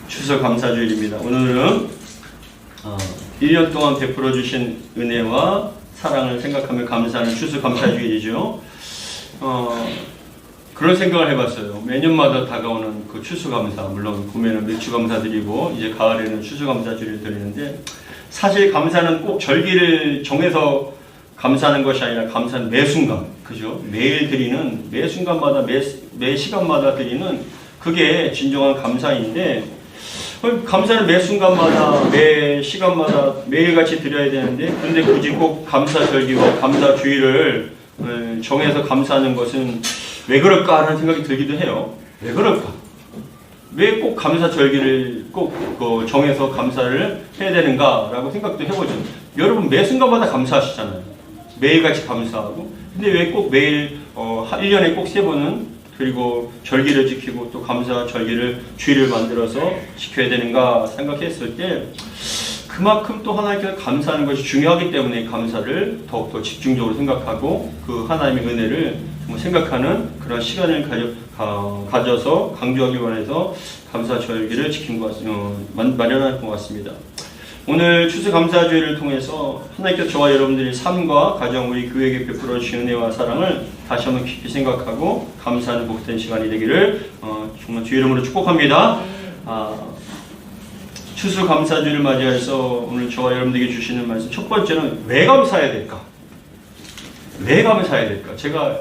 추석 감사주일입니다. 오늘은 1년 동안 베풀어 주신 은혜와 사랑을 생각하며 감사하는 추석 감사주일이죠. 그런 생각을 해봤어요. 매년마다 다가오는 그 추수감사, 물론 봄에는 맥주감사 드리고 이제 가을에는 추수감사주일을 드리는데, 사실 감사는 꼭 절기를 정해서 감사하는 것이 아니라 감사는 매 순간, 그죠? 매일 드리는, 매 순간마다 매 시간마다 드리는 그게 진정한 감사인데, 감사는 매 순간마다 매 시간마다 매일같이 드려야 되는데, 근데 굳이 꼭 감사절기와 감사주일을 정해서 감사하는 것은 왜 그럴까 하는 생각이 들기도 해요. 왜 그럴까? 왜 꼭 감사절기를 꼭 정해서 감사를 해야 되는가라고 생각도 해보죠. 여러분 매 순간마다 감사하시잖아요. 매일같이 감사하고. 근데 왜 꼭 매일 1년에 꼭 3번은 그리고 절기를 지키고 또 감사절기를 주일을 만들어서 지켜야 되는가 생각했을 때, 그만큼 또 하나님께서 감사하는 것이 중요하기 때문에 감사를 더욱더 집중적으로 생각하고 그 하나님의 은혜를 생각하는 그런 시간을 가져서 강조하기 원해서 감사절기를 지킨 것 마련할 것 같습니다. 오늘 추수감사주일을 통해서 하나님께서 저와 여러분들의 삶과 가정, 우리 교회에게 베풀어 주신 은혜와 사랑을 다시 한번 깊이 생각하고 감사하는 복된 시간이 되기를 정말 주 이름으로 축복합니다. 추수감사주일을 맞이해서 오늘 저와 여러분들에게 주시는 말씀, 첫 번째는 왜 감사해야 될까? 왜 감사해야 될까? 제가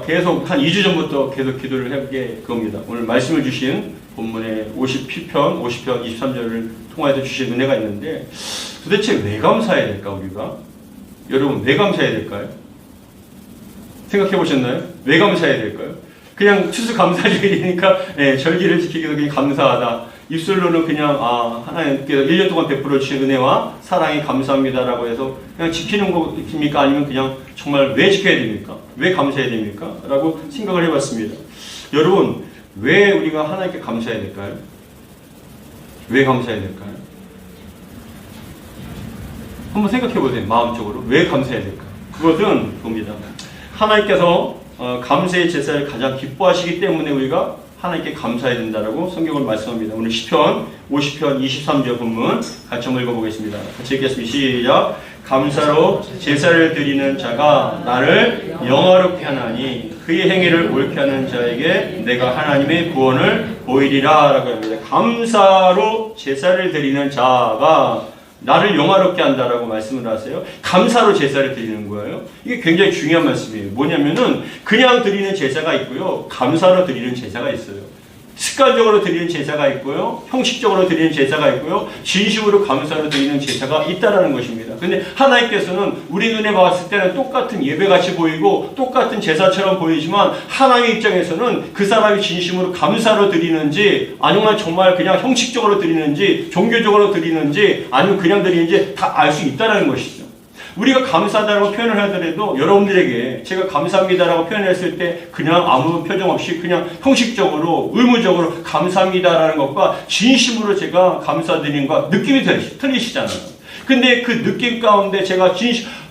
계속 한 2주 전부터 계속 기도를 해보게 그겁니다. 오늘 말씀을 주신 본문의 50편 23절을 통해서 주신 은혜가 있는데, 도대체 왜 감사해야 될까 우리가? 여러분 왜 감사해야 될까요? 생각해 보셨나요? 왜 감사해야 될까요? 그냥 추수감사주일이니까 절기를 지키기 위해서 그냥 감사하다. 입술로는 그냥 하나님께서 1년 동안 베풀어 주신 은혜와 사랑이 감사합니다라고 해서 그냥 지키는 것입니까? 아니면 그냥 정말 왜 지켜야 됩니까? 왜 감사해야 됩니까? 라고 생각을 해봤습니다. 여러분 왜 우리가 하나님께 감사해야 될까요? 왜 감사해야 될까요? 한번 생각해 보세요. 마음적으로 왜 감사해야 될까요? 그것은 봅니다. 하나님께서 감사의 제사를 가장 기뻐하시기 때문에 우리가 하나님께 감사해야 된다라고 성경을 말씀합니다. 오늘 시편 50편 23절 본문 같이 한번 읽어보겠습니다. 같이 읽겠습니다. 시작. 감사로 제사를 드리는 자가 나를 영화롭게 하나니 그의 행위를 옳게 하는 자에게 내가 하나님의 구원을 보이리라 라고 합니다. 감사로 제사를 드리는 자가 나를 영화롭게 한다라고 말씀을 하세요. 감사로 제사를 드리는 거예요. 이게 굉장히 중요한 말씀이에요. 뭐냐면은 그냥 드리는 제사가 있고요, 감사로 드리는 제사가 있어요. 습관적으로 드리는 제사가 있고요, 형식적으로 드리는 제사가 있고요, 진심으로 감사로 드리는 제사가 있다라는 것입니다. 근데 하나님께서는 우리 눈에 봤을 때는 똑같은 예배같이 보이고 똑같은 제사처럼 보이지만, 하나님 입장에서는 그 사람이 진심으로 감사로 드리는지 아니면 정말 그냥 형식적으로 드리는지 종교적으로 드리는지 아니면 그냥 드리는지 다 알 수 있다는 것이죠. 우리가 감사하다라고 표현을 하더라도 여러분들에게 제가 감사합니다라고 표현했을 때 그냥 아무 표정 없이 그냥 형식적으로 의무적으로 감사합니다라는 것과 진심으로 제가 감사드리는 것과 느낌이 틀리시잖아요. 근데 그 느낌 가운데 제가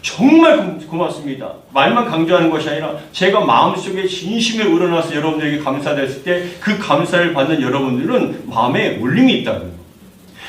정말 고맙습니다. 말만 강조하는 것이 아니라 제가 마음속에 진심에 우러나서 여러분들에게 감사드렸을 때 그 감사를 받는 여러분들은 마음에 울림이 있다는 거예요.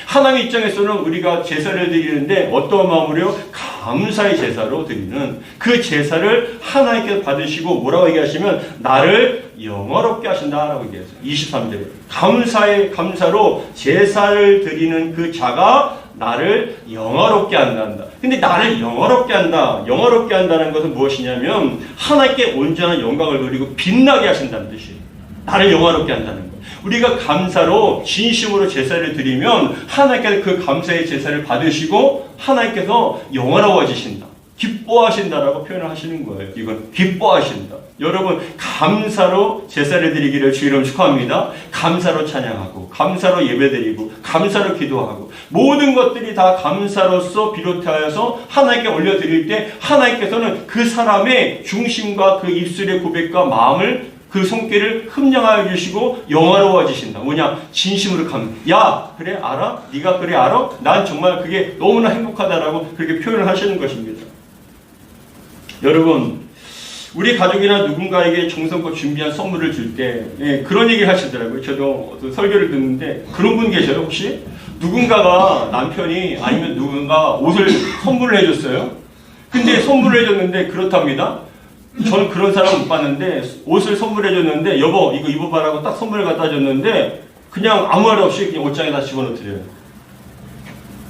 하나님 입장에서는 우리가 제사를 드리는데 어떤 마음으로요? 감사의 제사로 드리는 그 제사를 하나님께서 받으시고 뭐라고 얘기하시면 나를 영화롭게 하신다라고 얘기했어요. 23절에 감사로 제사를 드리는 그 자가 나를 영화롭게 한다. 근데 나를 영화롭게 한다. 영화롭게 한다는 것은 무엇이냐면 하나님께 온전한 영광을 누리고 빛나게 하신다는 뜻이에요. 나를 영화롭게 한다는 거예요. 우리가 감사로 진심으로 제사를 드리면 하나님께서 그 감사의 제사를 받으시고 하나님께서 영화로워지신다, 기뻐하신다라고 표현을 하시는 거예요. 이건 기뻐하신다. 여러분 감사로 제사를 드리기를 주 이름 축하합니다. 감사로 찬양하고 감사로 예배드리고 감사로 기도하고 모든 것들이 다 감사로서 비롯하여서 하나님께 올려드릴 때 하나님께서는 그 사람의 중심과 그 입술의 고백과 마음을 그 손길을 흠령하여 주시고 영화로워지신다. 뭐냐? 진심으로 야 그래 알아? 네가 그래 알아? 난 정말 그게 너무나 행복하다라고 그렇게 표현을 하시는 것입니다. 여러분 우리 가족이나 누군가에게 정성껏 준비한 선물을 줄 때 그런 얘기를 하시더라고요. 저도 어떤 설교를 듣는데 그런 분 계셔요 혹시? 누군가가 남편이 아니면 누군가 옷을 선물을 해줬어요. 근데 선물을 해줬는데 그렇답니다. 저는 그런 사람 못 봤는데 옷을 선물해줬는데 여보 이거 입어봐라고 딱 선물을 갖다 줬는데 그냥 아무 말 없이 그냥 옷장에다 집어넣더래요.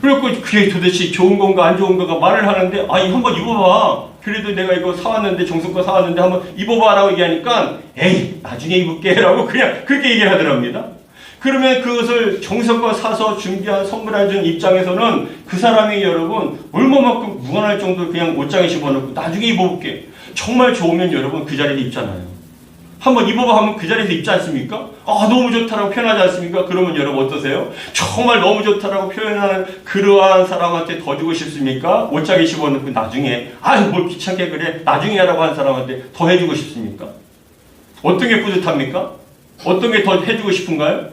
그래갖고 그게 도대체 좋은 건가 안 좋은 건가 말을 하는데 아 이거 한번 입어봐. 그래도 내가 이거 사왔는데 정성껏 사왔는데 한번 입어봐라고 얘기하니까 에이 나중에 입을게 라고 그냥 그렇게 얘기를 하더랍니다. 그러면 그것을 정성껏 사서 준비한 선물해준 입장에서는 그 사람이 여러분 얼마만큼 무관할 정도로 그냥 옷장에 집어넣고 나중에 입어볼게. 정말 좋으면 여러분 그 자리에서 입잖아요. 한번 입어봐 하면 그 자리에서 입지 않습니까? 아 너무 좋다라고 표현하지 않습니까? 그러면 여러분 어떠세요? 정말 너무 좋다라고 표현하는 그러한 사람한테 더 주고 싶습니까? 옷장에 집어넣고 나중에 아유 뭘 귀찮게 그래 나중에 하라고 한 사람한테 더 해주고 싶습니까? 어떤 게 뿌듯합니까? 어떤 게 더 해주고 싶은가요?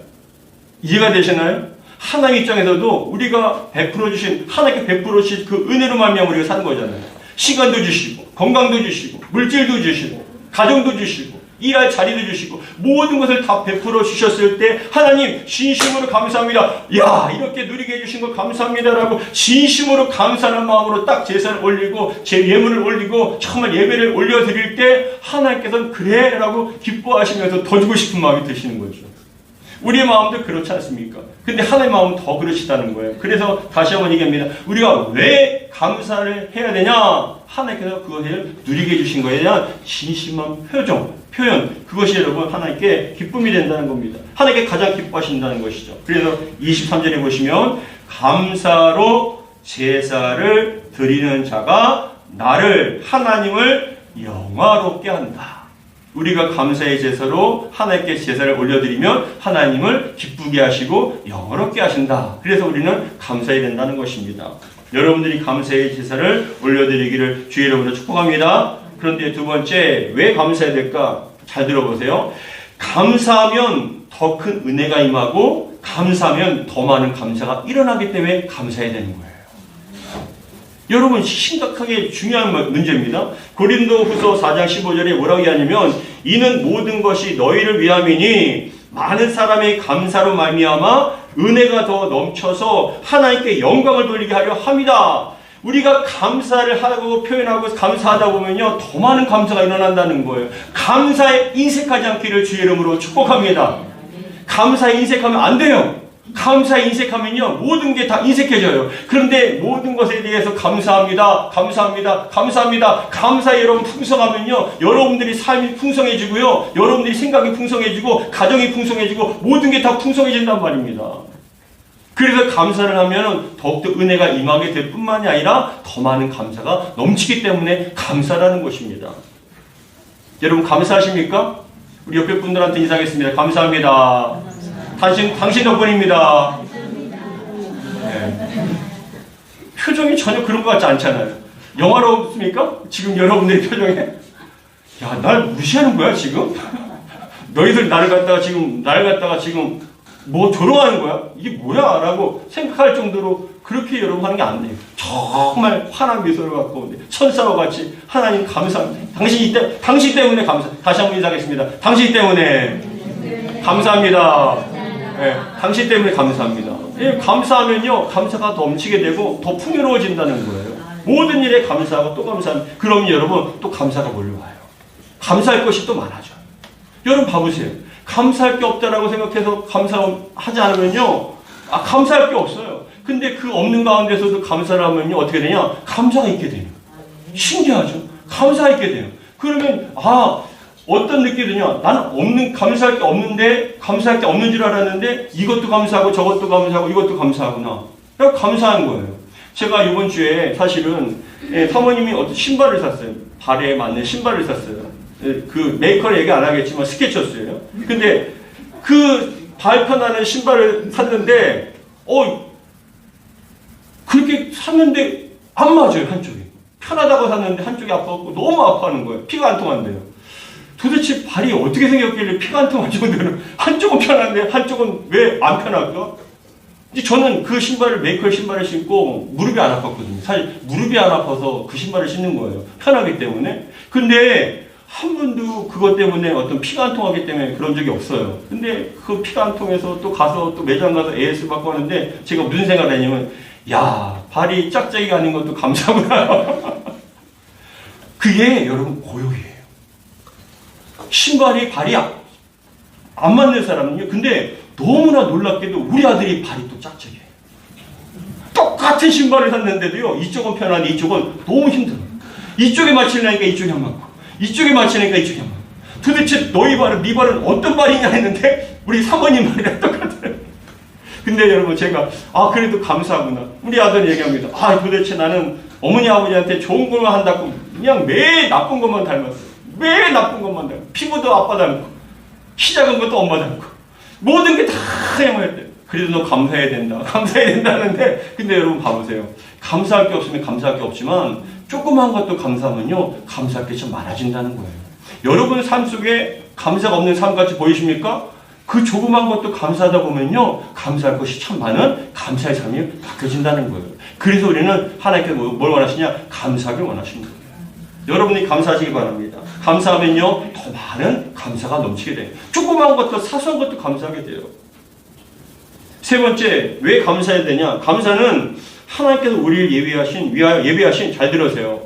이해가 되시나요? 하나님 입장에서도 우리가 베풀어 주신 하나님께 베풀어 주신 그 은혜로 말미암아 우리가 사는 거잖아요. 시간도 주시고 건강도 주시고 물질도 주시고 가정도 주시고 일할 자리도 주시고 모든 것을 다 베풀어 주셨을 때 하나님 진심으로 감사합니다. 야 이렇게 누리게 해주신 거 감사합니다라고 진심으로 감사하는 마음으로 딱 제사를 올리고 제 예물을 올리고 정말 예배를 올려드릴 때 하나님께서는 그래 라고 기뻐하시면서 더 주고 싶은 마음이 드시는 거죠. 우리의 마음도 그렇지 않습니까? 근데 하나님의 마음은 더 그러시다는 거예요. 그래서 다시 한번 얘기합니다. 우리가 왜 감사를 해야 되냐? 하나님께서 그것을 누리게 해주신 거에 대한 진심한 표현 그것이 여러분 하나님께 기쁨이 된다는 겁니다. 하나님께 가장 기뻐하신다는 것이죠. 그래서 23절에 보시면 감사로 제사를 드리는 자가 나를 하나님을 영화롭게 한다. 우리가 감사의 제사로 하나님께 제사를 올려드리면 하나님을 기쁘게 하시고 영화롭게 하신다. 그래서 우리는 감사해야 된다는 것입니다. 여러분들이 감사의 제사를 올려드리기를 주의 이름으로 축복합니다. 그런데 두 번째 왜 감사해야 될까? 잘 들어보세요. 감사하면 더 큰 은혜가 임하고 감사하면 더 많은 감사가 일어나기 때문에 감사해야 되는 거예요. 여러분 심각하게 중요한 문제입니다. 고린도후서 4장 15절에 뭐라고 얘기하냐면 이는 모든 것이 너희를 위함이니 많은 사람의 감사로 말미암아 은혜가 더 넘쳐서 하나님께 영광을 돌리게 하려 함이다. 우리가 감사를 하고 표현하고 감사하다 보면요 더 많은 감사가 일어난다는 거예요. 감사에 인색하지 않기를 주의 이름으로 축복합니다. 감사에 인색하면 안 돼요. 감사에 인색하면요 모든 게 다 인색해져요. 그런데 모든 것에 대해서 감사합니다. 감사합니다. 감사합니다. 감사에 여러분 풍성하면요 여러분들이 삶이 풍성해지고요 여러분들이 생각이 풍성해지고 가정이 풍성해지고 모든 게 다 풍성해진단 말입니다. 그래서 감사를 하면 더욱더 은혜가 임하게 될 뿐만이 아니라 더 많은 감사가 넘치기 때문에 감사라는 것입니다. 여러분 감사하십니까? 우리 옆에 분들한테 인사하겠습니다. 감사합니다. 당신 덕분입니다. 네. 표정이 전혀 그런 것 같지 않잖아요. 영화롭습니까? 지금 여러분들의 표정에 야, 날 무시하는 거야 지금? 너희들 나를 갖다가 지금 뭐 조롱하는 거야? 이게 뭐야? 라고 생각할 정도로 그렇게 여러분 하는 게 안 돼요. 정말 환한 미소를 갖고 천사와 같이 하나님 감사합니다. 당신 때문에 감사. 다시 한번 인사하겠습니다. 당신 때문에 감사합니다. 네, 당신 때문에 감사합니다. 예, 감사하면요 감사가 넘치게 되고 더 풍요로워진다는 거예요. 모든 일에 감사하고 또 감사하면 그럼 여러분 또 감사가 몰려와요. 감사할 것이 또 많아져요. 여러분 봐보세요. 감사할 게 없다라고 생각해서 감사하지 않으면요 감사할 게 없어요. 근데 그 없는 가운데서도 감사를 하면요 어떻게 되냐? 감사가 있게 돼요. 신기하죠? 감사가 있게 돼요. 그러면 어떤 느낌이 드냐? 나는 감사할 게 없는데, 감사할 게 없는 줄 알았는데, 이것도 감사하고, 저것도 감사하고, 이것도 감사하구나. 그래서 감사한 거예요. 제가 이번 주에 사실은, 사모님이 어떤 신발을 샀어요. 발에 맞는 신발을 샀어요. 그 메이커를 얘기 안 하겠지만, 스케쳐스예요. 근데, 그 발 편하는 신발을 샀는데, 그렇게 샀는데, 안 맞아요, 한쪽이. 편하다고 샀는데, 한쪽이 아파갖고, 너무 아파하는 거예요. 피가 안 통한대요. 도대체 발이 어떻게 생겼길래 피가 안 통할 정도로 한쪽은 편한데 한쪽은 왜 안 편할까? 이제 저는 그 신발을 메이커 신발을 신고 무릎이 안 아팠거든요. 사실 무릎이 안 아파서 그 신발을 신는 거예요. 편하기 때문에. 근데 한 번도 그것 때문에 어떤 피가 안 통하기 때문에 그런 적이 없어요. 근데 그 피가 안 통해서 또 가서 또 매장 가서 AS 받고 하는데 제가 무슨 생각을 했냐면, 야, 발이 짝짝이가 아닌 것도 감사구나. 그게 여러분 고역이에요. 신발이 발이 안 맞는 사람은요. 근데 너무나 놀랍게도 우리 아들이 발이 또 짝짝이에요. 똑같은 신발을 샀는데도요. 이쪽은 편한데 이쪽은 너무 힘들어요. 이쪽에 맞추려니까 이쪽이 안 맞고 이쪽에 맞추니까 이쪽이 안 맞고 도대체 너희 발은 네 발은 어떤 발이냐 했는데 우리 사모님 발이랑 똑같아요. 근데 여러분 제가 그래도 감사하구나. 우리 아들이 얘기합니다. 도대체 나는 어머니 아버지한테 좋은 것만 한다고 그냥 매일 나쁜 것만 닮았어요. 매일 나쁜 것만 닮고 피부도 아빠 닮고 키 작은 것도 엄마 닮고 모든 게 다 해먹었대. 그래도 너 감사해야 된다. 감사해야 된다는데 근데 여러분 봐보세요. 감사할 게 없으면 감사할 게 없지만 조그만 것도 감사하면요. 감사할 게 좀 많아진다는 거예요. 여러분 삶 속에 감사가 없는 삶같이 보이십니까? 그 조그만 것도 감사하다 보면요. 감사할 것이 참 많은 감사의 삶이 바뀌어진다는 거예요. 그래서 우리는 하나님께서 뭘 원하시냐? 감사하길 원하시는 거예요. 여러분이 감사하시기 바랍니다. 감사하면요. 더 많은 감사가 넘치게 돼요. 조그만 것도 사소한 것도 감사하게 돼요. 세 번째, 왜 감사해야 되냐? 감사는 하나님께서 우리를 예비하신, 잘 들으세요.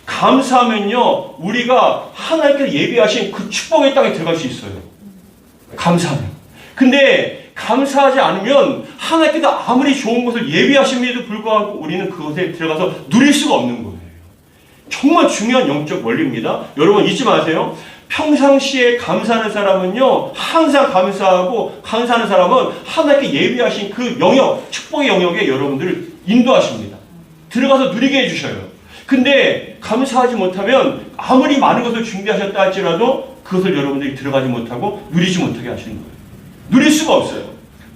감사하면요, 우리가 하나님께서 예비하신 그 축복의 땅에 들어갈 수 있어요. 감사하면. 근데 감사하지 않으면 하나님께서 아무리 좋은 것을 예비하심에도 불구하고 우리는 그것에 들어가서 누릴 수가 없는 거예요. 정말 중요한 영적 원리입니다. 여러분 잊지 마세요. 평상시에 감사하는 사람은요, 항상 감사하고, 감사하는 사람은 하나님께 예비하신 그 영역, 축복의 영역에 여러분들을 인도하십니다. 들어가서 누리게 해주셔요. 근데 감사하지 못하면 아무리 많은 것을 준비하셨다 할지라도 그것을 여러분들이 들어가지 못하고 누리지 못하게 하시는 거예요. 누릴 수가 없어요.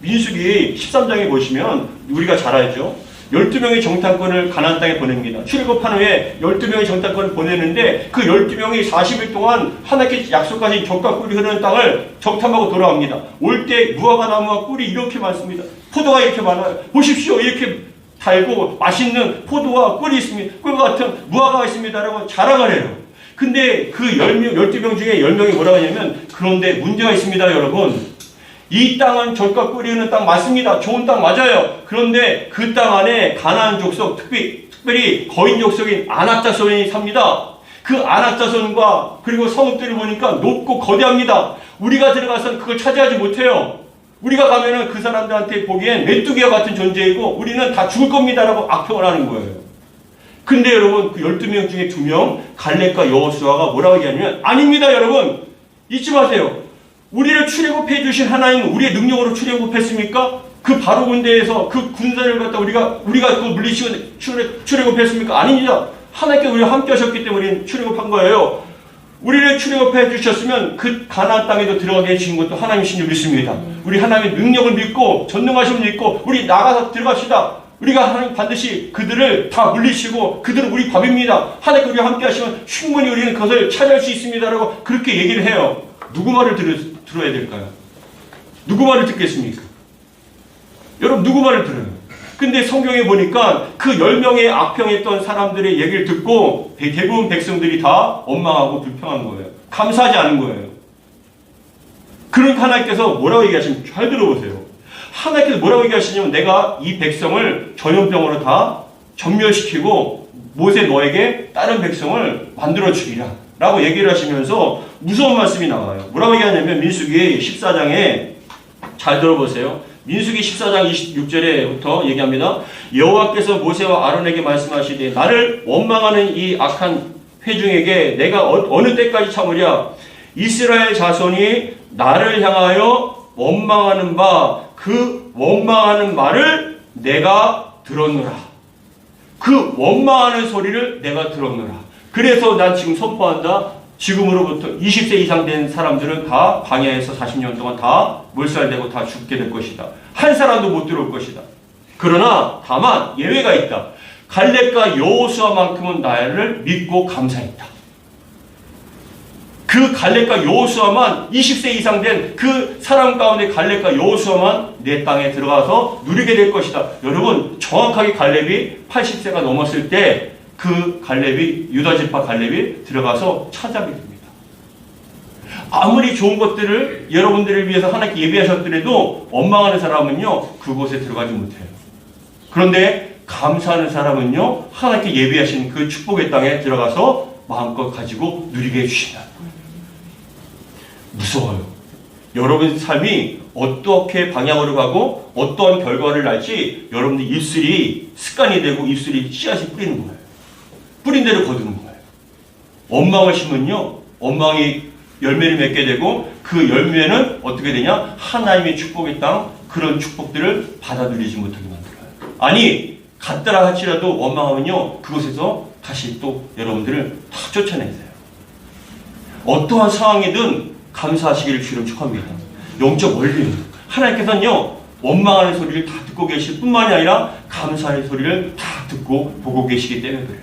민수기 13장에 보시면 우리가 잘 알죠. 12명의 정탐꾼을 가나안 땅에 보냅니다. 출애굽한 후에 12명의 정탐꾼을 보내는데 그 12명이 40일 동안 하나님께 약속하신 젖과 꿀이 흐르는 땅을 정탐하고 돌아옵니다. 올 때 무화과 나무와 꿀이 이렇게 많습니다. 포도가 이렇게 많아요. 보십시오. 이렇게 달고 맛있는 포도와 꿀이 있습니다. 꿀과 같은 무화과가 있습니다라고 자랑을 해요. 근데 그 12명 중에 10명이 뭐라고 하냐면 그런데 문제가 있습니다, 여러분. 이 땅은 젖과 꿀이 흐르는 땅 맞습니다. 좋은 땅 맞아요. 그런데 그 땅 안에 가나안 족속, 특별히 거인 족속인 아낙 자손이 삽니다. 그 아낙 자손과 그리고 성읍들을 보니까 높고 거대합니다. 우리가 들어가서는 그걸 차지하지 못해요. 우리가 가면은 그 사람들한테 보기엔 메뚜기와 같은 존재이고 우리는 다 죽을 겁니다라고 악평을 하는 거예요. 근데 여러분 그 12명 중에 2명 갈렙과 여호수아가 뭐라고 얘기하냐면 아닙니다, 여러분. 잊지 마세요. 우리를 출애굽해 주신 하나님은 우리의 능력으로 출애굽했습니까? 그 바로 군대에서 그 군사를 갖다 우리가 그걸 물리치고 출애굽했습니까? 아닙니다. 하나님께서 우리와 함께 하셨기 때문에 우리는 출애굽한 거예요. 우리를 출애굽해 주셨으면 그 가나안 땅에도 들어가게 해주신 것도 하나님이신 줄 믿습니다. 우리 하나님의 능력을 믿고 전능하심을 믿고 우리 나가서 들어갑시다. 우리가 하나님 반드시 그들을 다 물리치고 그들은 우리 밥입니다. 하나님께 우리와 함께 하시면 충분히 우리는 그것을 차지할 수 있습니다라고 그렇게 얘기를 해요. 누구 말을 들어야 될까요? 누구 말을 듣겠습니까? 여러분 누구 말을 들어요? 근데 성경에 보니까 그 10명의 악평했던 사람들의 얘기를 듣고 대부분 백성들이 다 원망하고 불평한 거예요. 감사하지 않은 거예요. 그러니까 하나님께서 뭐라고 얘기하시면 잘 들어보세요. 하나님께서 뭐라고 얘기하시냐면 내가 이 백성을 전염병으로 다 전멸시키고 모세 너에게 다른 백성을 만들어 주리라 라고 얘기를 하시면서 무서운 말씀이 나와요. 뭐라고 얘기하냐면 민수기 14장에 잘 들어보세요. 민수기 14장 26절에부터 얘기합니다. 여호와께서 모세와 아론에게 말씀하시되 나를 원망하는 이 악한 회중에게 내가 어느 때까지 참으랴. 이스라엘 자손이 나를 향하여 원망하는 바 그 원망하는 말을 내가 들었노라. 그 원망하는 소리를 내가 들었노라. 그래서 난 지금 선포한다. 지금으로부터 20세 이상 된 사람들은 다 광야에서 40년 동안 다 몰살되고 다 죽게 될 것이다. 한 사람도 못 들어올 것이다. 그러나 다만 예외가 있다. 갈렙과 여호수아만큼은 나를 믿고 감사했다. 그 갈렙과 여호수아만 20세 이상 된 그 사람 가운데 갈렙과 여호수아만 내 땅에 들어가서 누리게 될 것이다. 여러분 정확하게 갈렙이 80세가 넘었을 때 그 갈렙이 유다 지파 갈렙이 들어가서 차지하게 됩니다. 아무리 좋은 것들을 여러분들을 위해서 하나님께 예비하셨더라도 원망하는 사람은요, 그곳에 들어가지 못해요. 그런데 감사하는 사람은요, 하나님께 예비하신 그 축복의 땅에 들어가서 마음껏 가지고 누리게 해주신다. 무서워요. 여러분 삶이 어떻게 방향으로 가고 어떠한 결과를 날지 여러분들 입술이 습관이 되고 입술이 씨앗이 뿌리는 거예요. 뿌린 대로 거두는 거예요. 원망을 심으면요, 원망이 열매를 맺게 되고 그 열매는 어떻게 되냐? 하나님의 축복의 땅, 그런 축복들을 받아 누리지 못하게 만들어요. 아니, 갔더라 할지라도 원망하면요, 그곳에서 다시 또 여러분들을 다 쫓아내세요. 어떠한 상황이든 감사하시기를 주님 축하합니다. 영적 원리예요. 하나님께서는요, 원망하는 소리를 다 듣고 계실 뿐만이 아니라 감사의 소리를 다 듣고 보고 계시기 때문에 그래요.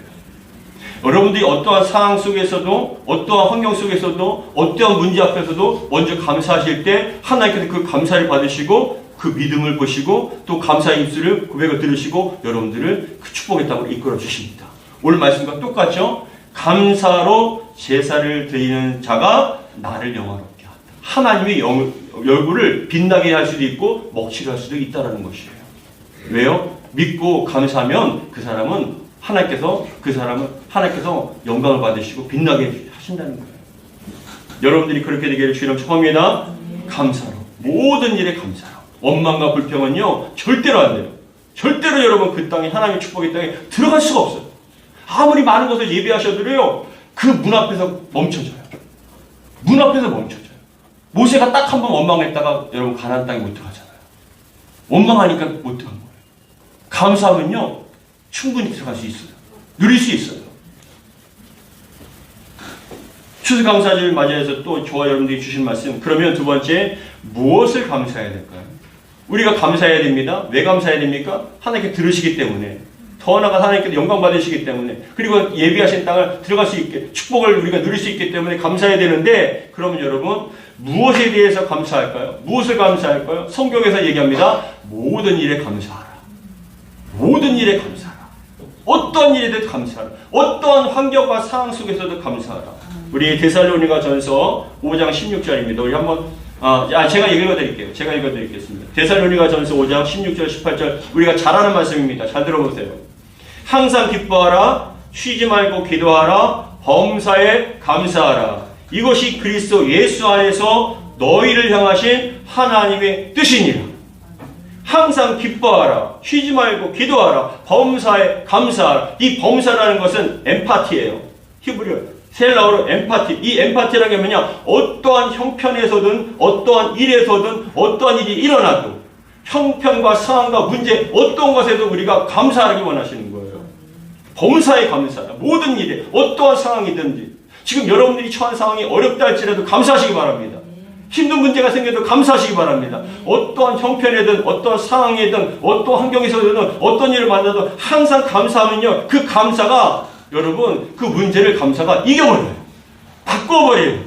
여러분들이 어떠한 상황 속에서도, 어떠한 환경 속에서도, 어떠한 문제 앞에서도 먼저 감사하실 때 하나님께서 그 감사를 받으시고 그 믿음을 보시고 또 감사의 입술을 고백을 들으시고 여러분들을 그 축복의 땅으로 이끌어 주십니다. 오늘 말씀과 똑같죠? 감사로 제사를 드리는 자가 나를 영화롭게 한다. 하나님의 얼굴을 빛나게 할 수도 있고 먹칠할 수도 있다는 것이에요. 왜요? 믿고 감사하면 그 사람은 하나님께서 영광을 받으시고 빛나게 하신다는 거예요. 여러분들이 그렇게 되기를 주님 축복합니다. 감사로, 모든 일에 감사로. 원망과 불평은요, 절대로 안 돼요. 절대로 여러분 그 땅에, 하나님의 축복의 땅에 들어갈 수가 없어요. 아무리 많은 것을 예비하셔도요, 그 문 앞에서 멈춰져요. 문 앞에서 멈춰져요. 모세가 딱 한 번 원망했다가 여러분 가나안 땅에 못 들어가잖아요. 원망하니까 못 들어간 거예요. 감사하면요, 충분히 들어갈 수 있어요. 누릴 수 있어요. 추수감사절을 맞이해서 또 저와 여러분들이 주신 말씀, 그러면 두 번째, 무엇을 감사해야 될까요? 우리가 감사해야 됩니다. 왜 감사해야 됩니까? 하나님께 들으시기 때문에, 더 나아가 하나님께서 영광 받으시기 때문에, 그리고 예비하신 땅을 들어갈 수 있게, 축복을 우리가 누릴 수 있기 때문에 감사해야 되는데, 그러면 여러분 무엇에 대해서 감사할까요? 무엇을 감사할까요? 성경에서 얘기합니다. 모든 일에 감사하라. 모든 일에 감사하라. 어떤 일에도 감사하라. 어떠한 환경과 상황 속에서도 감사하라. 우리 데살로니가 전서 5장 16절입니다. 우리 한번 제가 읽어드릴게요. 제가 읽어드리겠습니다. 데살로니가 전서 5장 16절 18절 우리가 잘 아는 말씀입니다. 잘 들어보세요. 항상 기뻐하라. 쉬지 말고 기도하라. 범사에 감사하라. 이것이 그리스도 예수 안에서 너희를 향하신 하나님의 뜻이니라. 항상 기뻐하라. 쉬지 말고 기도하라. 범사에 감사하라. 이 범사라는 것은 엠파티예요. 히브리어 헬라어로 엠파티. 이 엠파티라는 게 뭐냐? 어떠한 형편에서든 어떠한 일에서든 어떠한 일이 일어나도 형편과 상황과 문제 어떤 것에도 우리가 감사하기 원하시는 거예요. 범사에 감사하라. 모든 일에 어떠한 상황이든지 지금 여러분들이 처한 상황이 어렵다 할지라도 감사하시기 바랍니다. 힘든 문제가 생겨도 감사하시기 바랍니다. 어떠한 형편이든 어떠한 상황이든 어떠한 환경에서든 어떤 일을 만나도 항상 감사하면요, 그 감사가 여러분 그 문제를 감사가 이겨버려요. 바꿔버려요.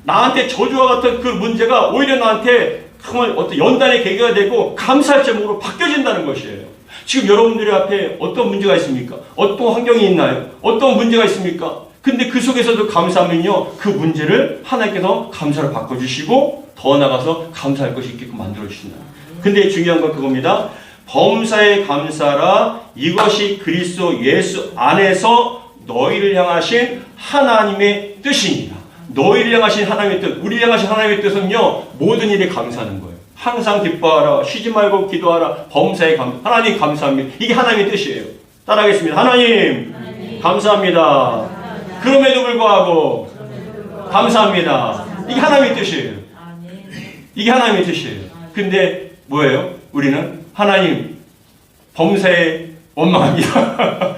나한테 저주와 같은 그 문제가 오히려 나한테 정말 어떤 연단의 계기가 되고 감사할 제목으로 바뀌어진다는 것이에요. 지금 여러분들의 앞에 어떤 문제가 있습니까? 어떤 환경이 있나요? 어떤 문제가 있습니까? 근데 그 속에서도 감사하면요, 그 문제를 하나님께서 감사로 바꿔주시고 더 나가서 감사할 것이 있게끔 만들어주신다. 근데 중요한 건 그겁니다. 범사에 감사라. 이것이 그리스도 예수 안에서 너희를 향하신 하나님의 뜻이니라. 너희를 향하신 하나님의 뜻, 우리를 향하신 하나님의 뜻은요, 모든 일에 감사하는 거예요. 항상 기뻐하라. 쉬지 말고 기도하라. 범사에 하나님 감사합니다. 이게 하나님의 뜻이에요. 따라하겠습니다. 하나님 감사합니다. 그럼에도 불구하고 감사합니다. 이게 하나님의 뜻이에요. 이게 하나님의 뜻이에요. 근데 뭐예요? 우리는 하나님 범사에 원망합니다.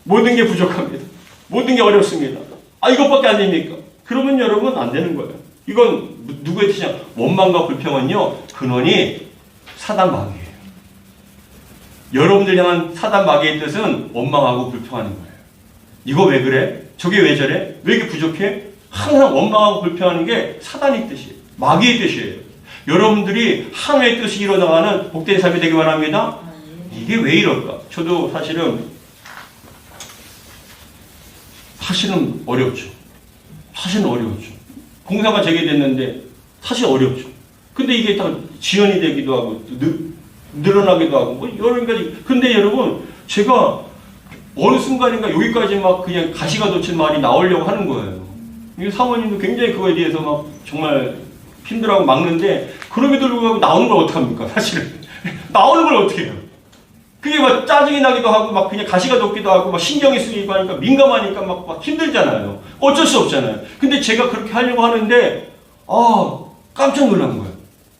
모든 게 부족합니다. 모든 게 어렵습니다. 이것밖에 안 됩니까? 그러면 여러분 안 되는 거예요. 이건 누구의 뜻이냐? 원망과 불평은요, 근원이 사단 마귀예요. 여러분들 향한 사단 마귀의 뜻은 원망하고 불평하는 거예요. 이거 왜 그래? 저게 왜 저래? 왜 이렇게 부족해? 항상 원망하고 불평하는 게 사단의 뜻이에요. 마귀의 뜻이에요. 여러분들이 하나님의 뜻이 일어나가는 복된 삶이 되기 바랍니다. 이게 왜 이럴까? 저도 사실은 어렵죠. 사실은 어려웠죠. 공사가 재개됐는데 사실 어렵죠. 근데 이게 다 지연이 되기도 하고 늘어나기도 하고 뭐 여러 가지. 근데 여러분 제가 어느 순간인가 여기까지 막 그냥 가시가 돋친 말이 나오려고 하는 거예요. 이 사모님도 굉장히 그거에 대해서 막 정말 힘들어하고 막는데 그럼에도 불구하고 나오는 걸 어떡합니까? 사실은 나오는 걸 어떻게 해요? 그게 막 짜증이 나기도 하고 막 그냥 가시가 돋기도 하고 막 신경이 쓰이고 하니까 민감하니까 막 힘들잖아요. 어쩔 수 없잖아요. 근데 제가 그렇게 하려고 하는데 깜짝 놀란 거예요.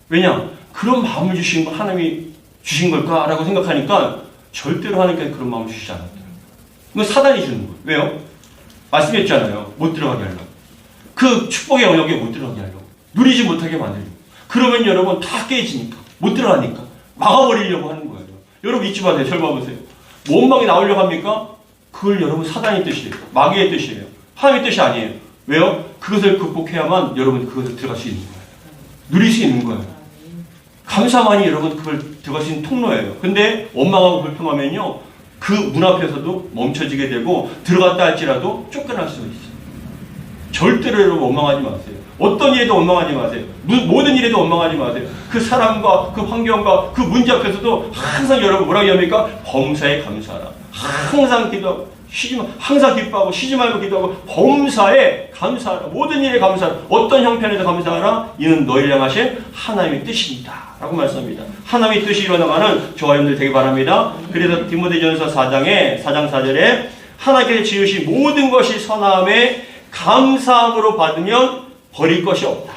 왜냐? 그런 마음을 주신 건 하나님이 주신 걸까라고 생각하니까 절대로 하나님께서 그런 마음을 주시지 않았더라고요. 이건 사단이 주는 거예요. 왜요? 말씀했잖아요. 못 들어가게 하려고. 그 축복의 영역에 못 들어가게 하려고. 누리지 못하게 만들려고. 그러면 여러분 다 깨지니까. 못 들어가니까. 막아버리려고 하는 거예요. 여러분 잊지 마세요. 절 봐보세요. 원망이 나오려고 합니까? 그걸 여러분 사단의 뜻이에요. 마귀의 뜻이에요. 하나님의 뜻이 아니에요. 왜요? 그것을 극복해야만 여러분 그것을 들어갈 수 있는 거예요. 누릴 수 있는 거예요. 감사만이 여러분 그걸 들어갈 수 있는 통로예요. 근데 원망하고 불평하면요. 그 문 앞에서도 멈춰지게 되고 들어갔다 할지라도 쫓겨날 수가 있어요. 절대로 여러분 원망하지 마세요. 어떤 일에도 원망하지 마세요. 모든 일에도 원망하지 마세요. 그 사람과 그 환경과 그 문제 앞에서도 항상 여러분 뭐라고 합니까? 범사에 감사하라. 항상 기도하고 항상 기뻐하고 쉬지 말고 기도하고 범사에 감사하라. 모든 일에 감사하라. 어떤 형편에도 감사하라. 이는 너희를 향하신 하나님의 뜻입니다. 라고 말씀합니다. 하나님의 뜻이 일어나가는 저와 여러분들 되기 바랍니다. 그래서 디모데전서 4장 4절에 하나님께서 지으신 모든 것이 선함에 감사함으로 받으면 버릴 것이 없다.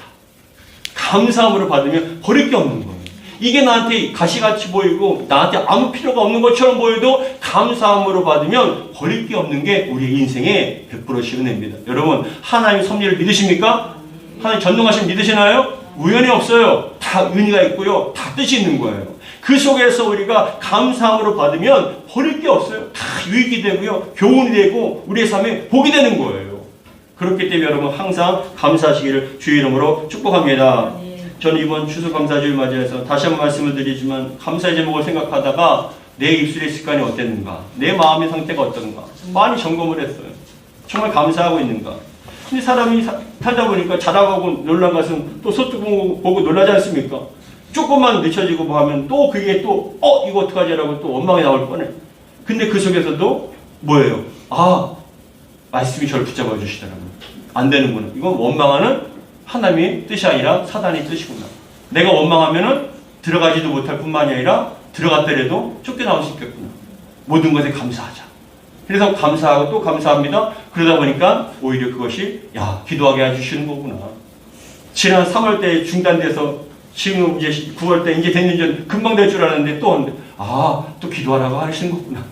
감사함으로 받으면 버릴 게 없는 거예요. 이게 나한테 가시같이 보이고 나한테 아무 필요가 없는 것처럼 보여도 감사함으로 받으면 버릴 게 없는 게 우리의 인생의 100%씩 은혜입니다. 여러분 하나님 섭리를 믿으십니까? 하나님 전능하신 믿으시나요? 우연이 없어요. 다 은혜가 있고요. 다 뜻이 있는 거예요. 그 속에서 우리가 감사함으로 받으면 버릴 게 없어요. 다 유익이 되고요. 교훈이 되고 우리의 삶에 복이 되는 거예요. 그렇기 때문에 여러분 항상 감사하시기를 주의 이름으로 축복합니다. 저는 이번 추수감사주일 맞이해서 다시 한번 말씀을 드리지만 감사의 제목을 생각하다가 내 입술의 습관이 어땠는가, 내 마음의 상태가 어떤가 많이 점검을 했어요. 정말 감사하고 있는가. 근데 사람이 살다 보니까 자라가고 놀란 것은 또 소뚜 보고 놀라지 않습니까? 조금만 늦춰지고 뭐 하면 또 그게 또 이거 어떡하지라고 또 원망이 나올 뻔해. 근데 그 속에서도 뭐예요? 말씀이 저를 붙잡아 주시더라고요. 안 되는구나. 이건 원망하는 하나님의 뜻이 아니라 사단의 뜻이구나. 내가 원망하면은 들어가지도 못할 뿐만이 아니라 들어갔더라도 쫓겨나올 수 있겠구나. 모든 것에 감사하자. 그래서 감사하고 또 감사합니다. 그러다 보니까 오히려 그것이 기도하게 해주시는 거구나. 지난 3월 때 중단돼서 지금 이제 9월 때 이제 됐는지 금방 될 줄 알았는데 또 기도하라고 하시는 거구나.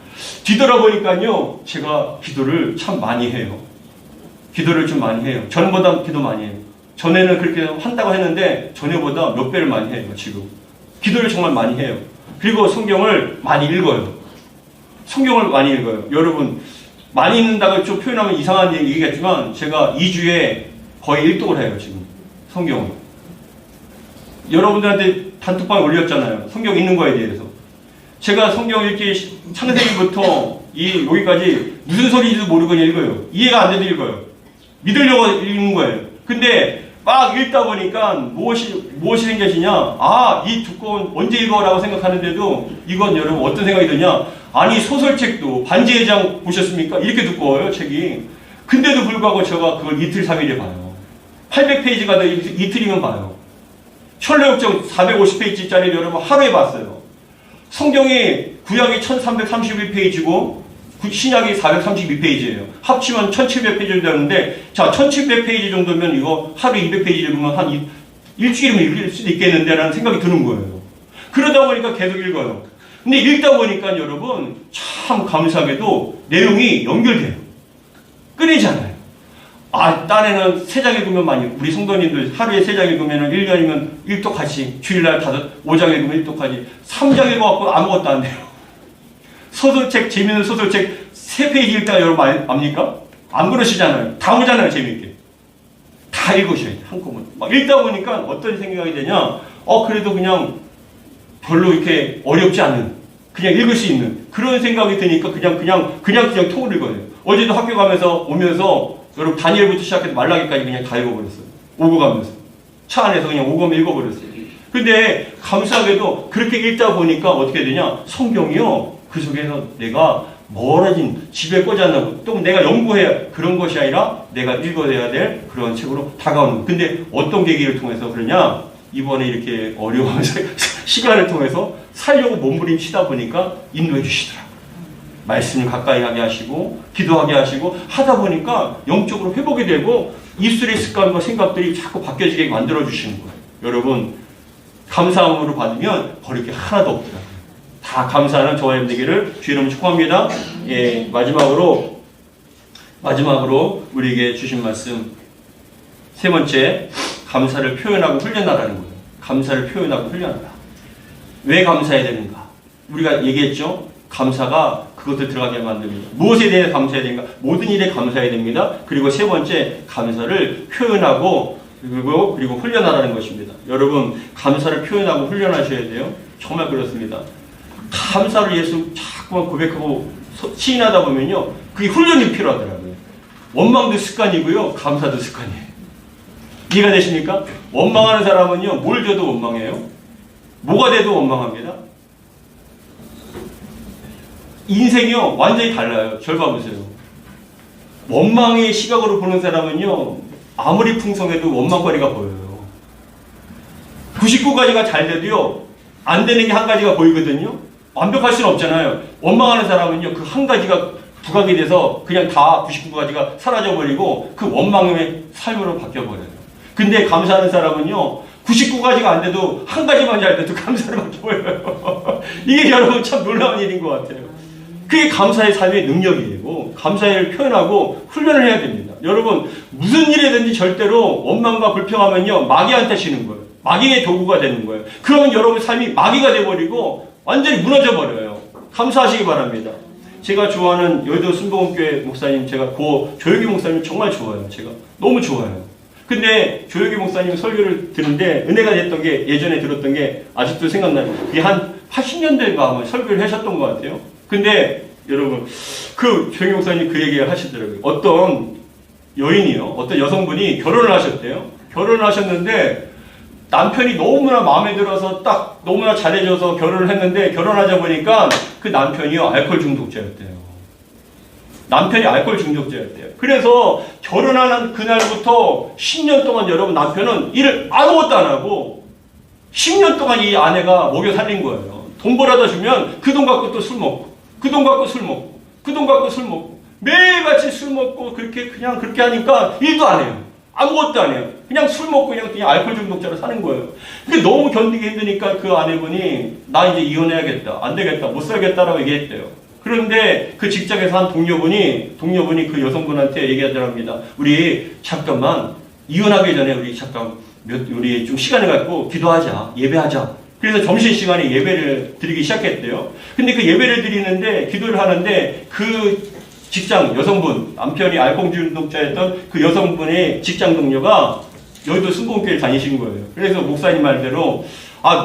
뒤돌아보니까요, 제가 기도를 참 많이 해요. 기도를 좀 많이 해요. 전보다 기도 많이 해요. 전에는 그렇게 한다고 했는데, 전에보다 몇 배를 많이 해요, 지금. 기도를 정말 많이 해요. 그리고 성경을 많이 읽어요. 성경을 많이 읽어요. 여러분, 많이 읽는다고 좀 표현하면 이상한 얘기겠지만, 제가 2주에 거의 일독을 해요, 지금. 성경을. 여러분들한테 단톡방에 올렸잖아요. 성경 읽는 거에 대해서. 제가 성경 읽기 창세기부터 여기까지 무슨 소리인지도 모르고 읽어요. 이해가 안 돼도 읽어요. 믿으려고 읽는 거예요. 근데 막 읽다 보니까 무엇이 생겨지냐? 이 두꺼운 언제 읽어라고 생각하는데도 이건 여러분 어떤 생각이 드냐? 아니 소설책도 반지의 장 보셨습니까? 이렇게 두꺼워요 책이. 근데도 불구하고 제가 그걸 이틀 3일에 봐요. 800페이지가 더 이틀이면 봐요. 혈례역정 450페이지짜리 여러분 하루에 봤어요. 성경이 구약이 1331페이지고 신약이 432페이지예요. 합치면 1700페이지 정도 되는데, 자, 1700페이지 정도면 이거 하루에 200페이지 읽으면 한 일주일이면 읽을 수도 있겠는데 라는 생각이 드는 거예요. 그러다 보니까 계속 읽어요. 근데 읽다 보니까 여러분 참 감사하게도 내용이 연결돼요. 끊이지 않아요. 딴에는 3장 읽으면 많이, 우리 성도님들 하루에 3장 읽으면 1년이면 1독하지, 주일날 5장 읽으면 1독하지, 3장 읽어갖고 아무것도 안 돼요. 소설책, 재밌는 소설책 3페이지 읽다가 여러분 압니까? 안 그러시잖아요. 다 오잖아요, 재밌게. 다 읽으셔야 돼, 한꺼번에. 막 읽다 보니까 어떤 생각이 되냐, 그래도 그냥 별로 이렇게 어렵지 않은, 그냥 읽을 수 있는 그런 생각이 드니까 그냥 통을 읽어요. 어제도 학교 가면서 오면서 여러분 다니엘부터 시작해서 말라기까지 그냥 다 읽어버렸어요. 오고 가면서. 차 안에서 그냥 오고면 읽어버렸어요. 근데 감사하게도 그렇게 읽다 보니까 어떻게 되냐? 성경이요. 그 속에서 내가 멀어진 집에 꽂지 않는 또 내가 연구해야 그런 것이 아니라 내가 읽어야 될 그런 책으로 다가오는 거. 근데 어떤 계기를 통해서 그러냐? 이번에 이렇게 어려운 시간을 통해서 살려고 몸부림치다 보니까 인도해 주시더라고요. 말씀을 가까이 하게 하시고 기도하게 하시고 하다 보니까 영적으로 회복이 되고 입술의 습관과 생각들이 자꾸 바뀌어지게 만들어 주시는 거예요. 여러분 감사함으로 받으면 버릴 게 하나도 없더라고요. 다 감사하는 저와 여러분 되기를 주 이름 축복합니다. 예, 마지막으로 우리에게 주신 말씀 세 번째 감사를 표현하고 훈련하라는 거예요. 감사를 표현하고 훈련하라. 왜 감사해야 되는가? 우리가 얘기했죠. 감사가 그것을 들어가게 만듭니다. 무엇에 대해 감사해야 되는가? 모든 일에 감사해야 됩니다. 그리고 세 번째 감사를 표현하고 그리고 훈련하라는 것입니다. 여러분 감사를 표현하고 훈련하셔야 돼요. 정말 그렇습니다. 감사를 예수 자꾸만 고백하고 시인하다 보면요. 그게 훈련이 필요하더라고요. 원망도 습관이고요. 감사도 습관이에요. 이해가 되십니까? 원망하는 사람은요. 뭘 줘도 원망해요. 뭐가 돼도 원망합니다. 인생이요. 완전히 달라요. 절 봐보세요. 원망의 시각으로 보는 사람은요. 아무리 풍성해도 원망거리가 보여요. 99가지가 잘 돼도요. 안 되는 게 한 가지가 보이거든요. 완벽할 수는 없잖아요. 원망하는 사람은요. 그 한 가지가 부각이 돼서 그냥 다 99가지가 사라져버리고 그 원망의 삶으로 바뀌어버려요. 근데 감사하는 사람은요. 99가지가 안 돼도 한 가지만 잘 돼도 감사를 바뀌어버려요. 이게 여러분 참 놀라운 일인 것 같아요. 그게 감사의 삶의 능력이고 감사를 표현하고 훈련을 해야 됩니다. 여러분 무슨 일이든지 절대로 원망과 불평하면요. 마귀한테 지는 거예요. 마귀의 도구가 되는 거예요. 그러면 여러분 삶이 마귀가 돼버리고 완전히 무너져 버려요. 감사하시기 바랍니다. 제가 좋아하는 여의도 순복음교회 목사님, 제가 고 조혁기 목사님 정말 좋아요. 제가 너무 좋아요. 근데 조혁기 목사님 설교를 듣는데 은혜가 됐던 게 예전에 들었던 게 아직도 생각나요. 그게 한 80년대인가 아마 설교를 하셨던 것 같아요. 근데 여러분 그 조혁기 목사님 그 얘기를 하시더라고요. 어떤 여인이요. 어떤 여성분이 결혼을 하셨대요. 결혼을 하셨는데 남편이 너무나 마음에 들어서 딱 너무나 잘해줘서 결혼을 했는데 결혼하자 보니까 그 남편이요. 알코올 중독자였대요. 남편이 알코올 중독자였대요. 그래서 결혼하는 그날부터 10년 동안 여러분 남편은 일을 아무것도 안 하고 10년 동안 이 아내가 먹여 살린 거예요. 돈 벌어다 주면 그 돈 갖고 또 술 먹고 그 돈 갖고 술 먹고 그 돈 갖고 술 먹고 매일같이 술 먹고 그렇게 하니까 일도 안 해요. 아무것도 안 해요. 그냥 술 먹고 그냥 알코올 중독자로 사는 거예요. 근데 너무 견디기 힘드니까 그 아내분이 나 이제 이혼해야겠다. 안 되겠다. 못 살겠다라고 얘기했대요. 그런데 그 직장에서 한 동료분이 그 여성분한테 얘기하더랍니다. 우리 잠깐만 이혼하기 전에 우리 잠깐 우리 좀 시간을 갖고 기도하자. 예배하자. 그래서 점심시간에 예배를 드리기 시작했대요. 근데 그 예배를 드리는데 기도를 하는데 그 직장 여성분, 남편이 알코올 중독자였던 그 여성분의 직장 동료가 여의도 순복음교회를 다니신 거예요. 그래서 목사님 말대로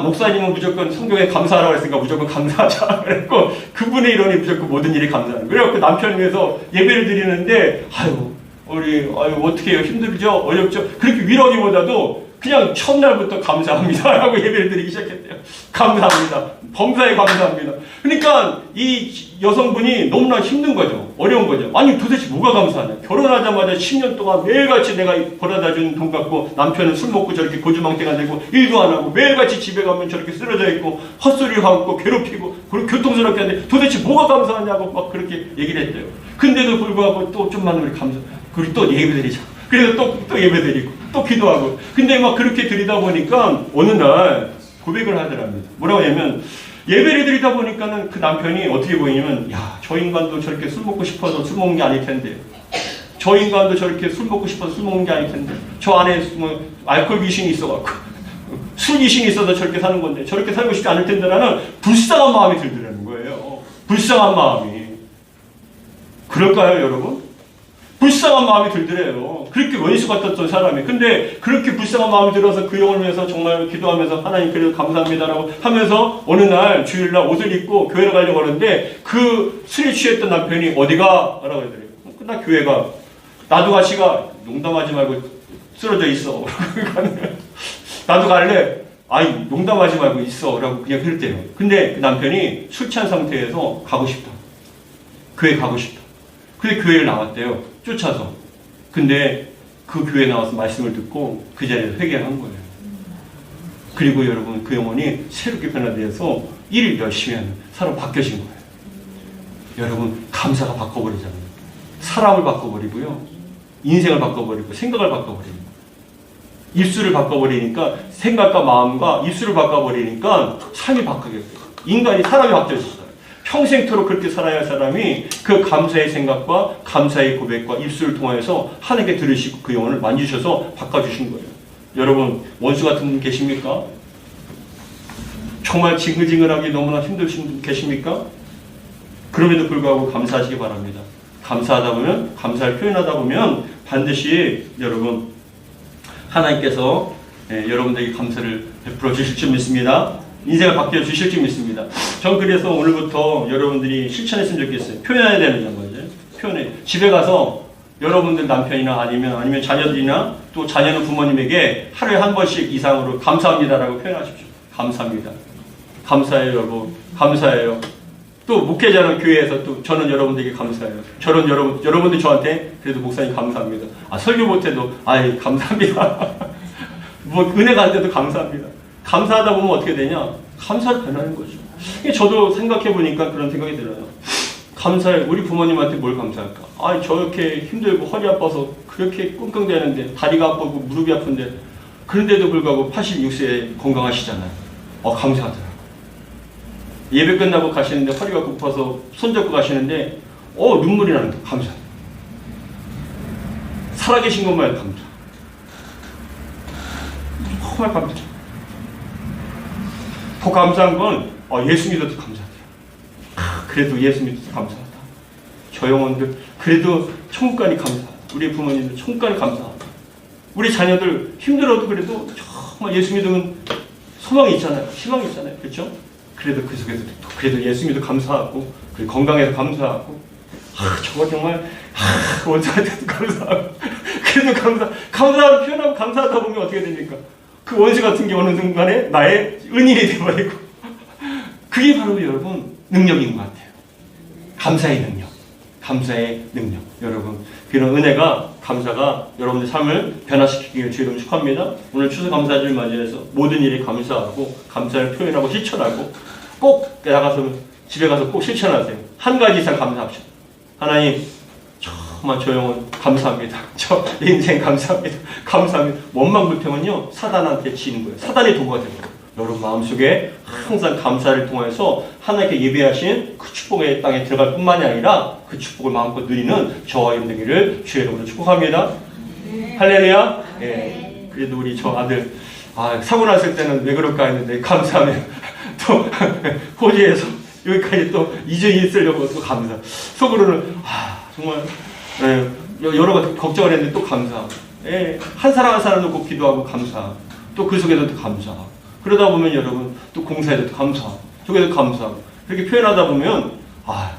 목사님은 무조건 성경에 감사하라고 했으니까 무조건 감사하자. 그래서 그분의 이론이 무조건 모든 일이 감사하는 거예요. 그래서 그 남편을 위해서 예배를 드리는데 어떻게 해요? 힘들죠? 어렵죠? 그렇게 위로하기보다도 그냥 첫날부터 감사합니다 라고 예배를 드리기 시작했대요. 감사합니다. 범사에 감사합니다. 그러니까 이 여성분이 너무나 힘든 거죠. 어려운 거죠. 아니 도대체 뭐가 감사하냐. 결혼하자마자 10년 동안 매일같이 내가 벌어다 준 돈 갖고 남편은 술 먹고 저렇게 고주망태가 되고 일도 안 하고 매일같이 집에 가면 저렇게 쓰러져 있고 헛소리하고 괴롭히고 그리고 교통스럽게 하는데 도대체 뭐가 감사하냐고 막 그렇게 얘기를 했대요. 근데도 불구하고 또 좀만 우리 그리고 또 예배드리자. 그래서 또 예배드리고 또 기도하고. 근데 막 그렇게 드리다 보니까 어느 날 고백을 하더랍니다. 뭐라고 하냐면 예배를 드리다 보니까는 그 남편이 어떻게 보이냐면 저 인간도 저렇게 술 먹고 싶어서 술 먹는 게 아닐 텐데 저 인간도 저렇게 술 먹고 싶어서 술 먹는 게 아닐 텐데 저 안에 알코올 귀신이 있어갖고 술 귀신이 있어서 저렇게 사는 건데 저렇게 살고 싶지 않을 텐데라는 불쌍한 마음이 들더라는 거예요. 불쌍한 마음이. 그럴까요 여러분? 불쌍한 마음이 들더래요. 그렇게 원수 같았던 사람이. 근데 그렇게 불쌍한 마음이 들어서 그 영혼을 위해서 정말 기도하면서 하나님 그래도 감사합니다라고 하면서 어느 날 주일날 옷을 입고 교회를 가려고 하는데 그 술에 취했던 남편이 어디가? 라고 하더래요. 나 교회 가. 나도 같이 가. 농담하지 말고 쓰러져 있어. 나도 갈래. 아이, 농담하지 말고 있어. 라고 그냥 그랬대요. 근데 그 남편이 술 취한 상태에서 가고 싶다. 교회 가고 싶다. 근데 교회를 나왔대요. 쫓아서. 근데 그 교회에 나와서 말씀을 듣고 그 자리에서 회개한 거예요. 그리고 여러분, 그 영혼이 새롭게 변화되어서 일을 열심히 하는 사람 바뀌어진 거예요. 여러분, 감사가 바꿔버리잖아요. 사람을 바꿔버리고요. 인생을 바꿔버리고 생각을 바꿔버리고 입술을 바꿔버리니까 생각과 마음과 입술을 바꿔버리니까 삶이 바뀌게 돼요. 인간이 사람이 바뀌어졌어요. 평생토록 그렇게 살아야 할 사람이 그 감사의 생각과 감사의 고백과 입술을 통해서 하나님께 들으시고 그 영혼을 만지셔서 바꿔주신 거예요. 여러분, 원수 같은 분 계십니까? 정말 징글징글하게 너무나 힘드신 분 계십니까? 그럼에도 불구하고 감사하시기 바랍니다. 감사하다 보면, 감사를 표현하다 보면 반드시 여러분 하나님께서 여러분들에게 감사를 베풀어 주실 줄 믿습니다. 인생을 바뀌어 주실 줄 믿습니다. 전 그래서 오늘부터 여러분들이 실천했으면 좋겠어요. 표현해야 되는 거죠. 표현해. 집에 가서 여러분들 남편이나 아니면 자녀들이나 또 자녀는 부모님에게 하루에 한 번씩 이상으로 감사합니다라고 표현하십시오. 감사합니다. 감사해요, 여러분. 감사해요. 또 목회자는 교회에서 또 저는 여러분들에게 감사해요. 저는 여러분들 저한테 그래도 목사님 감사합니다. 설교 못해도 아이 감사합니다. 뭐 은혜가 안 돼도 감사합니다. 감사하다 보면 어떻게 되냐? 감사를 변하는 거죠. 저도 생각해 보니까 그런 생각이 들어요. 감사해. 우리 부모님한테 뭘 감사할까? 저렇게 힘들고 허리 아파서 그렇게 끙끙대는데 다리가 아프고 무릎이 아픈데 그런데도 불구하고 86세에 건강하시잖아요. 감사하더라고요. 예배 끝나고 가시는데 허리가 고파서 손잡고 가시는데 눈물이 나는데 감사. 살아계신 것만 해도 감사. 정말 감사. 더 감사한 건 예수 믿어도 감사해요. 그래도 예수 믿어도 감사하다. 저 영혼들 그래도 천국 가니 감사하다. 우리 부모님들 천국 가니 감사하다. 우리 자녀들 힘들어도 그래도 정말 예수 믿으면 소망이 있잖아요. 희망이 있잖아요. 그렇죠? 그래도 그 속에서 그래도 예수 믿어 감사하고 건강해서 감사하고 저거 정말 원수한테도 감사하고 그래도 감사하고 표현하고 감사하다 보면 어떻게 됩니까? 그 원수 같은 게 어느 순간에 나의 은인이 되어버리고 그게 바로 여러분 능력인 것 같아요. 감사의 능력. 감사의 능력. 여러분 그런 은혜가 감사가 여러분의 삶을 변화시키기를 주의 이름으로 축하합니다. 오늘 추수감사주를 맞이해서 모든 일에 감사하고 감사를 표현하고 실천하고 꼭 나가서 집에 가서 꼭 실천하세요. 한 가지 이상 감사합시다. 하나님 정말 저 영혼 감사합니다. 저 인생 감사합니다. 감사합니다. 원망불평은요 사단한테 지는 거예요. 사단의 도구가 되는 거예요. 여러분 마음속에 항상 감사를 통해서 하나님께 예배하신 그 축복의 땅에 들어갈 뿐만이 아니라 그 축복을 마음껏 누리는 저와 여러분들을 주의 이름으로 축복합니다. 할렐루야. 예. 그래도 우리 저 아들 사고 났을 때는 왜 그럴까 했는데 감사하면 또 호주에서 여기까지 또 2주 있으려고 또 감사. 속으로는 정말 여러 가지 걱정을 했는데 또 감사. 한 사람 한 사람 놓고 기도하고 감사. 또 그 속에서도 감사. 그러다 보면 여러분 또 공사에도 감사. 저게도 감사. 그렇게 표현하다 보면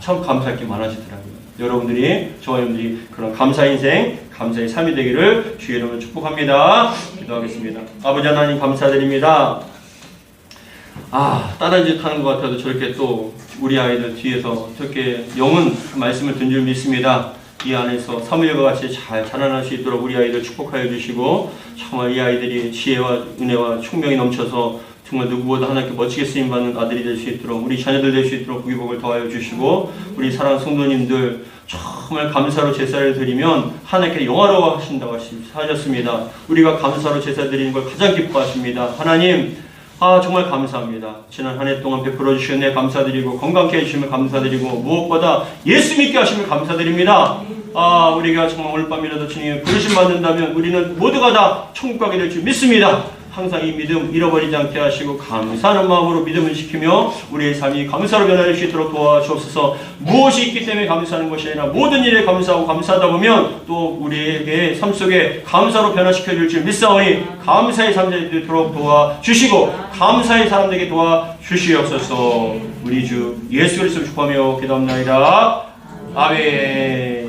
참 감사할 게 많아지더라고요. 여러분들이 저와 여러분들이 그런 감사 인생, 감사의 삶이 되기를 주의 이름으로 축복합니다. 기도하겠습니다. 아버지 하나님 감사드립니다. 다른 짓 하는 것 같아도 저렇게 또 우리 아이들 뒤에서 저렇게 영은 말씀을 든 줄 믿습니다. 이 안에서 사무엘과 같이 잘 자라날 수 있도록 우리 아이들 축복하여 주시고 정말 이 아이들이 지혜와 은혜와 총명이 넘쳐서 정말 누구보다 하나님께 멋지게 쓰임받는 아들이 될 수 있도록 우리 자녀들 될 수 있도록 복을 더하여 주시고 우리 사랑하는 성도님들 정말 감사로 제사를 드리면 하나님께 영화로워 하신다고 하셨습니다. 우리가 감사로 제사 드리는 걸 가장 기뻐하십니다. 하나님 정말 감사합니다. 지난 한 해 동안 베풀어 주신 은혜 감사드리고 건강케 해주시면 감사드리고 무엇보다 예수 믿게 하시면 감사드립니다. 우리가 정말 오늘 밤이라도 주님 부르심 받는다면 우리는 모두가 다 천국 가게 될 줄 믿습니다. 항상 이 믿음 잃어버리지 않게 하시고 감사하는 마음으로 믿음을 지키며 우리의 삶이 감사로 변화될 수 있도록 도와주옵소서. 무엇이 있기 때문에 감사하는 것이 아니라 모든 일에 감사하고 감사하다 보면 또 우리에게 삶 속에 감사로 변화시켜 줄 줄 믿사오니 감사의 삶 되도록 도와주시고 감사의 사람들에게 도와주시옵소서. 우리 주 예수 그리스도를 축복하며 기도합니다. 아멘.